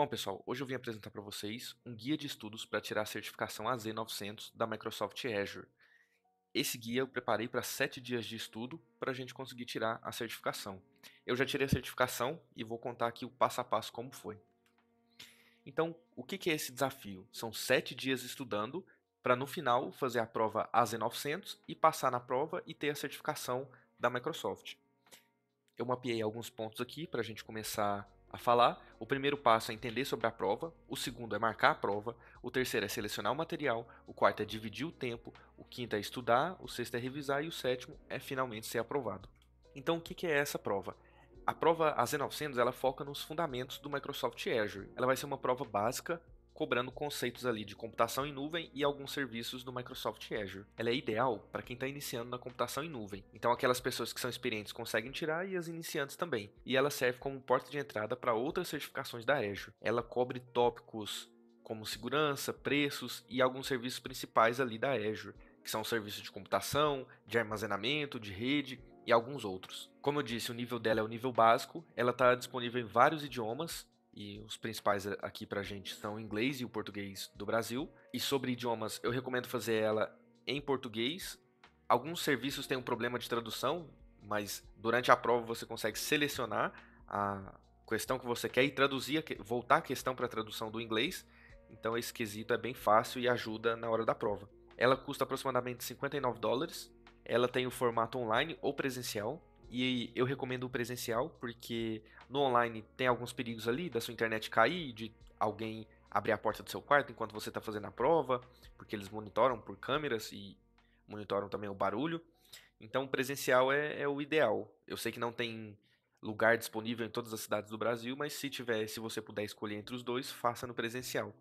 Bom, pessoal, hoje eu vim apresentar para vocês um guia de estudos para tirar a certificação AZ900 da Microsoft Azure. Esse guia eu preparei para 7 dias de estudo para a gente conseguir tirar a certificação. Eu já tirei a certificação e vou contar aqui o passo a passo como foi. Então, o que é esse desafio? São 7 dias estudando para no final fazer a prova AZ900 e passar na prova e ter a certificação da Microsoft. Eu mapeei alguns pontos aqui para a gente começar a falar. O primeiro passo é entender sobre a prova, o segundo é marcar a prova, o terceiro é selecionar o material, o quarto é dividir o tempo, o quinto é estudar, o sexto é revisar e o sétimo é finalmente ser aprovado. Então, o que é essa prova? A prova AZ900 ela foca nos fundamentos do Microsoft Azure. Ela vai ser uma prova básica, cobrando conceitos ali de computação em nuvem e alguns serviços do Microsoft Azure. Ela é ideal para quem está iniciando na computação em nuvem. Então aquelas pessoas que são experientes conseguem tirar e as iniciantes também. E ela serve como porta de entrada para outras certificações da Azure. Ela cobre tópicos como segurança, preços e alguns serviços principais ali da Azure, que são serviços de computação, de armazenamento, de rede e alguns outros. Como eu disse, o nível dela é o nível básico, ela está disponível em vários idiomas, e os principais aqui pra gente são o inglês e o português do Brasil. E sobre idiomas, eu recomendo fazer ela em português. Alguns serviços têm um problema de tradução, mas durante a prova você consegue selecionar a questão que você quer e traduzir, voltar a questão para a tradução do inglês. Então esse quesito é bem fácil e ajuda na hora da prova. Ela custa aproximadamente US$ 59. Ela tem o formato online ou presencial. E eu recomendo o presencial porque no online tem alguns perigos ali da sua internet cair, de alguém abrir a porta do seu quarto enquanto você está fazendo a prova, porque eles monitoram por câmeras e monitoram também o barulho. Então, presencial é o ideal. Eu sei que não tem lugar disponível em todas as cidades do Brasil, mas se tiver, se você puder escolher entre os dois, faça no presencial.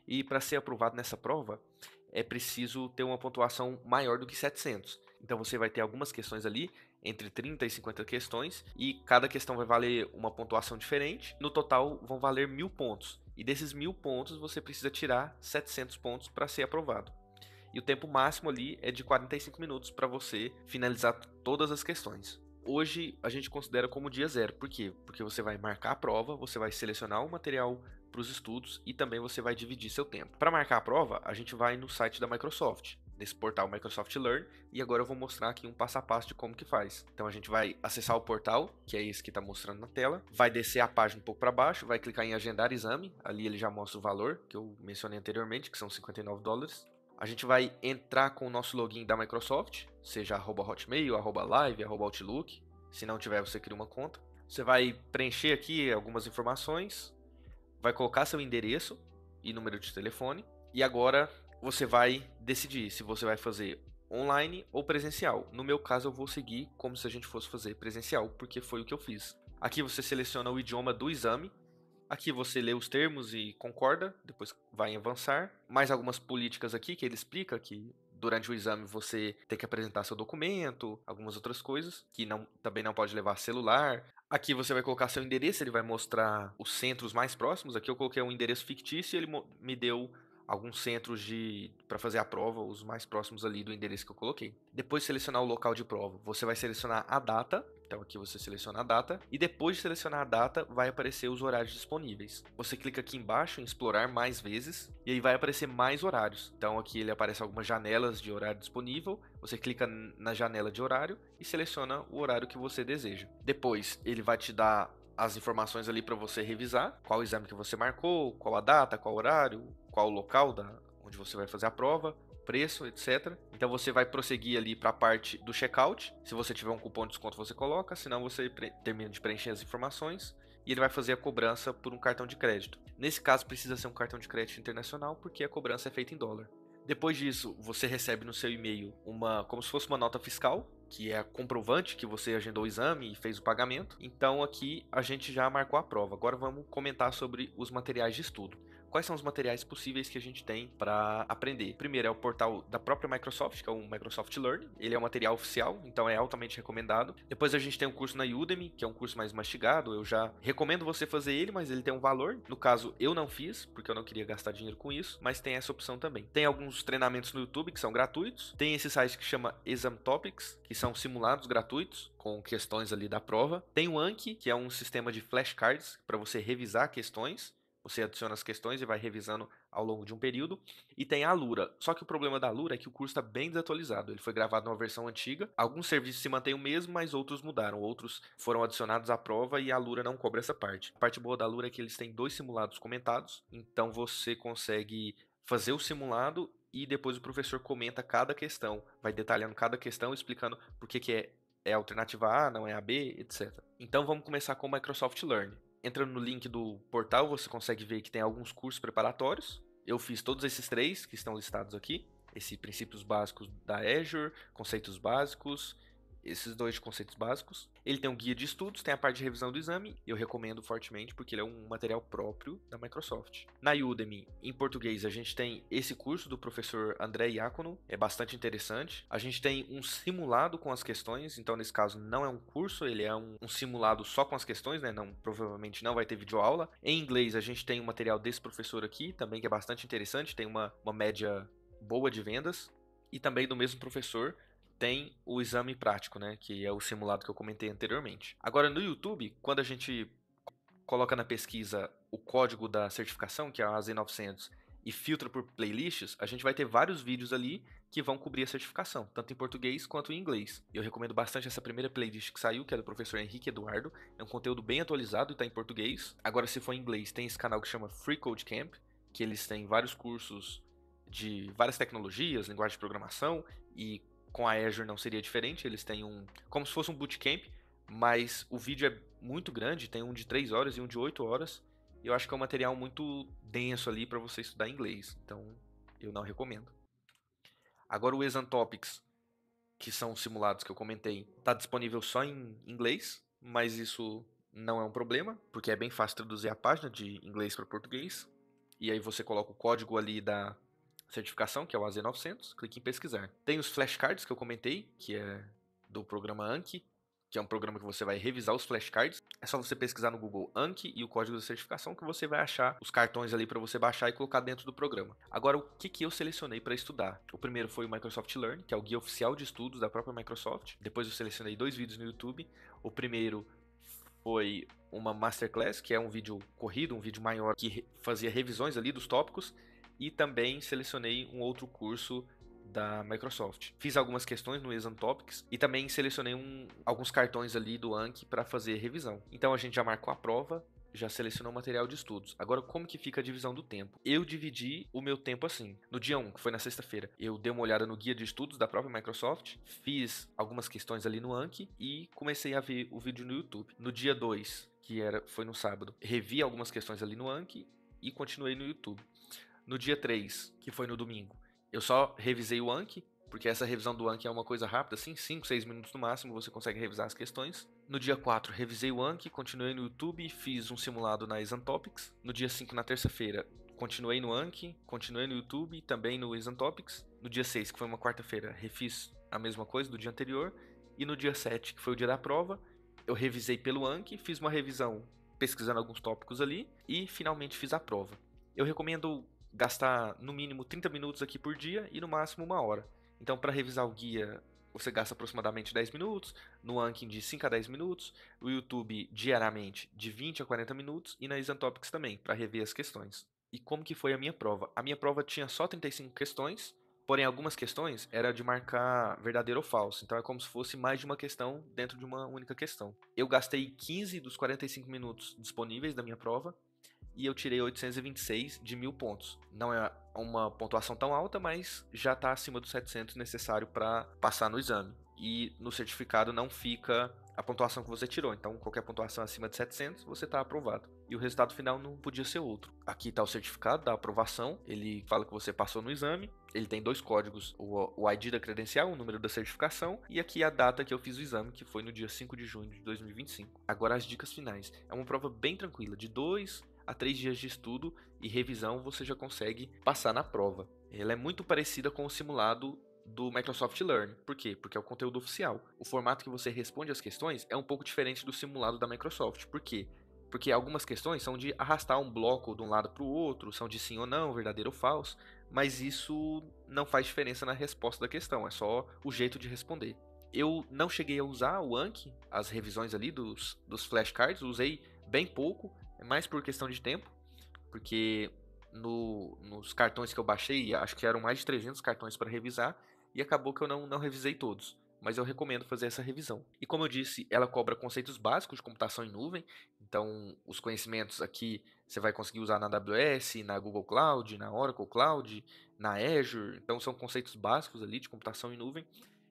E para ser aprovado nessa prova, é preciso ter uma pontuação maior do que 700. Então você vai ter algumas questões ali, entre 30 e 50 questões, e cada questão vai valer uma pontuação diferente. No total vão valer 1.000 pontos. E desses 1.000 pontos você precisa tirar 700 pontos para ser aprovado. E o tempo máximo ali é de 45 minutos para você finalizar todas as questões. Hoje a gente considera como dia zero. Por quê? Porque você vai marcar a prova, você vai selecionar o material para os estudos e também você vai dividir seu tempo. Para marcar a prova, a gente vai no site da Microsoft, nesse portal Microsoft Learn, e agora eu vou mostrar aqui um passo a passo de como que faz. Então a gente vai acessar o portal, que é esse que está mostrando na tela, vai descer a página um pouco para baixo, vai clicar em agendar exame, ali ele já mostra o valor que eu mencionei anteriormente, que são US$ 59. A gente vai entrar com o nosso login da Microsoft, seja @Hotmail, @Live, @Outlook. Se não tiver, você cria uma conta. Você vai preencher aqui algumas informações, vai colocar seu endereço e número de telefone. E agora você vai decidir se você vai fazer online ou presencial. No meu caso, eu vou seguir como se a gente fosse fazer presencial, porque foi o que eu fiz. Aqui você seleciona o idioma do exame. Aqui você lê os termos e concorda, depois vai em avançar. Mais algumas políticas aqui que ele explica que durante o exame você tem que apresentar seu documento, algumas outras coisas, que também não pode levar celular. Aqui você vai colocar seu endereço, ele vai mostrar os centros mais próximos. Aqui eu coloquei um endereço fictício e ele me deu alguns centros para fazer a prova, os mais próximos ali do endereço que eu coloquei. Depois de selecionar o local de prova, você vai selecionar a data. Então aqui você seleciona a data e depois de selecionar a data vai aparecer os horários disponíveis. Você clica aqui embaixo em explorar mais vezes e aí vai aparecer mais horários. Então aqui ele aparece algumas janelas de horário disponível. Você clica na janela de horário e seleciona o horário que você deseja. Depois ele vai te dar as informações ali para você revisar, qual exame que você marcou, qual a data, qual o horário, qual o local onde você vai fazer a prova, preço, etc. Então você vai prosseguir ali para a parte do checkout. Se você tiver um cupom de desconto, você coloca, senão você termina de preencher as informações e ele vai fazer a cobrança por um cartão de crédito. Nesse caso, precisa ser um cartão de crédito internacional porque a cobrança é feita em dólar. Depois disso, você recebe no seu e-mail como se fosse uma nota fiscal, que é a comprovante que você agendou o exame e fez o pagamento. Então aqui a gente já marcou a prova. Agora vamos comentar sobre os materiais de estudo. Quais são os materiais possíveis que a gente tem para aprender? Primeiro é o portal da própria Microsoft, que é o Microsoft Learn. Ele é um material oficial, então é altamente recomendado. Depois a gente tem um curso na Udemy, que é um curso mais mastigado. Eu já recomendo você fazer ele, mas ele tem um valor. No caso, eu não fiz, porque eu não queria gastar dinheiro com isso, mas tem essa opção também. Tem alguns treinamentos no YouTube que são gratuitos. Tem esse site que chama Exam Topics, que são simulados gratuitos, com questões ali da prova. Tem o Anki, que é um sistema de flashcards para você revisar questões. Você adiciona as questões e vai revisando ao longo de um período. E tem a Alura. Só que o problema da Alura é que o curso está bem desatualizado. Ele foi gravado numa versão antiga. Alguns serviços se mantêm o mesmo, mas outros mudaram. Outros foram adicionados à prova e a Alura não cobre essa parte. A parte boa da Alura é que eles têm 2 simulados comentados. Então você consegue fazer o simulado e depois o professor comenta cada questão. Vai detalhando cada questão, explicando por que é a alternativa A, não é a B, etc. Então vamos começar com o Microsoft Learn. Entrando no link do portal, você consegue ver que tem alguns cursos preparatórios. Eu fiz todos esses 3 que estão listados aqui. Esse princípios básicos da Azure, conceitos básicos, esses 2 de conceitos básicos. Ele tem um guia de estudos, tem a parte de revisão do exame. Eu recomendo fortemente porque ele é um material próprio da Microsoft. Na Udemy, em português, a gente tem esse curso do professor André Iacono, é bastante interessante. A gente tem um simulado com as questões, então nesse caso não é um curso, ele é um simulado só com as questões, né? Não, provavelmente não vai ter videoaula. Em inglês, a gente tem um material desse professor aqui, também que é bastante interessante, tem uma média boa de vendas. E também do mesmo professor tem o exame prático, né, que é o simulado que eu comentei anteriormente. Agora no YouTube, quando a gente coloca na pesquisa o código da certificação, que é a AZ900, e filtra por playlists, a gente vai ter vários vídeos ali que vão cobrir a certificação, tanto em português quanto em inglês. Eu recomendo bastante essa primeira playlist que saiu, que é do professor Henrique Eduardo. É um conteúdo bem atualizado e está em português. Agora, se for em inglês, tem esse canal que chama Free Code Camp, que eles têm vários cursos de várias tecnologias, linguagem de programação, e com a Azure não seria diferente, eles têm como se fosse um bootcamp, mas o vídeo é muito grande, tem um de 3 horas e um de 8 horas, e eu acho que é um material muito denso ali para você estudar inglês, então eu não recomendo. Agora o Exam Topics, que são os simulados que eu comentei, está disponível só em inglês, mas isso não é um problema, porque é bem fácil traduzir a página de inglês para português, e aí você coloca o código ali da certificação, que é o AZ900, clique em pesquisar. Tem os flashcards que eu comentei, que é do programa Anki, que é um programa que você vai revisar os flashcards. É só você pesquisar no Google Anki e o código da certificação que você vai achar os cartões ali para você baixar e colocar dentro do programa. Agora, o que eu selecionei para estudar? O primeiro foi o Microsoft Learn, que é o guia oficial de estudos da própria Microsoft. Depois eu selecionei 2 vídeos no YouTube. O primeiro foi uma masterclass, que é um vídeo corrido, um vídeo maior, que fazia revisões ali dos tópicos. E também selecionei um outro curso da Microsoft. Fiz algumas questões no Exam Topics e também selecionei alguns cartões ali do Anki para fazer revisão. Então a gente já marcou a prova, já selecionou o material de estudos. Agora, como que fica a divisão do tempo? Eu dividi o meu tempo assim. No dia 1, que foi na sexta-feira, eu dei uma olhada no guia de estudos da própria Microsoft, fiz algumas questões ali no Anki e comecei a ver o vídeo no YouTube. No dia 2, foi no sábado, revi algumas questões ali no Anki e continuei no YouTube. No dia 3, que foi no domingo, eu só revisei o Anki, porque essa revisão do Anki é uma coisa rápida, assim, 5, 6 minutos no máximo você consegue revisar as questões. No dia 4, revisei o Anki, continuei no YouTube e fiz um simulado na Exam Topics. No dia 5, na terça-feira, continuei no Anki, continuei no YouTube e também no Exam Topics. No dia 6, que foi uma quarta-feira, refiz a mesma coisa do dia anterior. E no dia 7, que foi o dia da prova, eu revisei pelo Anki, fiz uma revisão pesquisando alguns tópicos ali e finalmente fiz a prova. Eu recomendo gastar no mínimo 30 minutos aqui por dia e no máximo 1 hora. Então, para revisar o guia, você gasta aproximadamente 10 minutos, no Anki de 5 a 10 minutos, no YouTube diariamente de 20 a 40 minutos e na Exam Topics também, para rever as questões. E como que foi a minha prova? A minha prova tinha só 35 questões, porém algumas questões era de marcar verdadeiro ou falso, então é como se fosse mais de uma questão dentro de uma única questão. Eu gastei 15 dos 45 minutos disponíveis da minha prova, e eu tirei 826 de 1000 pontos. Não é uma pontuação tão alta, mas já está acima dos 700 necessário para passar no exame. E no certificado não fica a pontuação que você tirou, então qualquer pontuação acima de 700 você está aprovado. E o resultado final não podia ser outro. Aqui está o certificado da aprovação, ele fala que você passou no exame, ele tem 2 códigos, o ID da credencial, o número da certificação, e aqui a data que eu fiz o exame, que foi no dia 5 de junho de 2025. Agora as dicas finais. É uma prova bem tranquila, de 2 a 3 dias de estudo e revisão você já consegue passar na prova. Ela é muito parecida com o simulado do Microsoft Learn. Por quê? Porque é o conteúdo oficial. O formato que você responde as questões é um pouco diferente do simulado da Microsoft. Por quê? Porque algumas questões são de arrastar um bloco de um lado para o outro, são de sim ou não, verdadeiro ou falso, mas isso não faz diferença na resposta da questão, é só o jeito de responder. Eu não cheguei a usar o Anki, as revisões ali dos flashcards, usei bem pouco, é mais por questão de tempo, porque nos cartões que eu baixei, acho que eram mais de 300 cartões para revisar, e acabou que eu não revisei todos. Mas eu recomendo fazer essa revisão. E como eu disse, ela cobra conceitos básicos de computação em nuvem. Então, os conhecimentos aqui você vai conseguir usar na AWS, na Google Cloud, na Oracle Cloud, na Azure. Então, são conceitos básicos ali de computação em nuvem.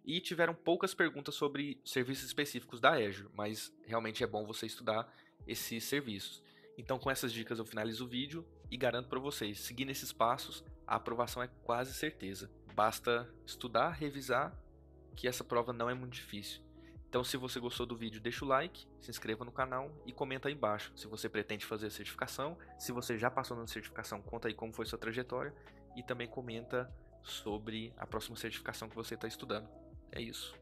E tiveram poucas perguntas sobre serviços específicos da Azure, mas realmente é bom você estudar esses serviços. Então, com essas dicas eu finalizo o vídeo e garanto para vocês, seguindo esses passos, a aprovação é quase certeza. Basta estudar, revisar, que essa prova não é muito difícil. Então, se você gostou do vídeo, deixa o like, se inscreva no canal e comenta aí embaixo se você pretende fazer a certificação. Se você já passou na certificação, conta aí como foi sua trajetória e também comenta sobre a próxima certificação que você está estudando. É isso.